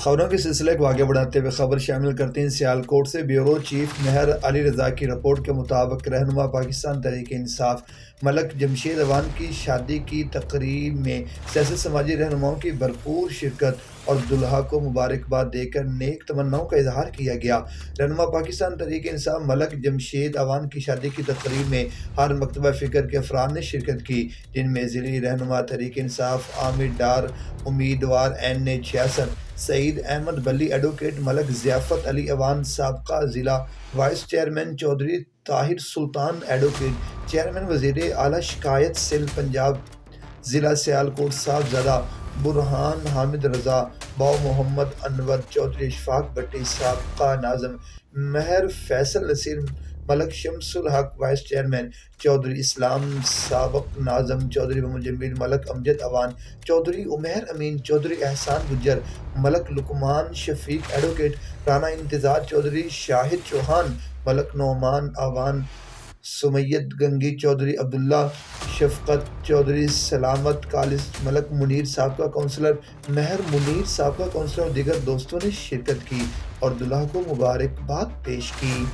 خبروں کے سلسلے کو آگے بڑھاتے ہوئے خبر شامل کرتے ہیں سیالکوٹ سے۔ بیورو چیف مہر علی رضا کی رپورٹ کے مطابق رہنما پاکستان تحریک انصاف ملک جمشید اوان کی شادی کی تقریب میں سیاسی سماجی رہنماؤں کی بھرپور شرکت اور دلہا کو مبارکباد دے کر نیک تمناؤں کا اظہار کیا گیا۔ رہنما پاکستان تحریک انصاف ملک جمشید اوان کی شادی کی تقریب میں ہر مکتبہ فکر کے افراد نے شرکت کی، جن میں ضلعی رہنما تحریک انصاف عامر ڈار، امیدوار N66 سعید احمد بلی، ایڈوکیٹ ملک ضیافت علی اوان، سابقہ ضلع وائس چیئرمین چودھری طاہر سلطان، ایڈوکیٹ چیئرمین وزیر اعلیٰ شکایات سیل پنجاب ضلع سیالکوٹ صاحبزادہ برہان حامد رضا، باؤ محمد انور چودھری، اشفاق بٹی، سابقہ ناظم مہر فیصل نصیر، ملک شمس الحق وائس چیئرمین چودھری اسلام، سابق ناظم چودھری محمد جمیل، ملک امجد اوان چودھری، عمیر امین چودھری، احسان گجر، ملک لقمان شفیق، ایڈوکیٹ رانا انتظار چودھری، شاہد چوہان، ملک نعمان اوان، سمیت گنگی چودھری، عبداللہ شفقت چودھری، سلامت کالج، ملک منیر، سابقہ کونسلر مہر منیر، سابقہ کونسلر اور دیگر دوستوں نے شرکت کی اور دلہا کو مبارکباد پیش کی۔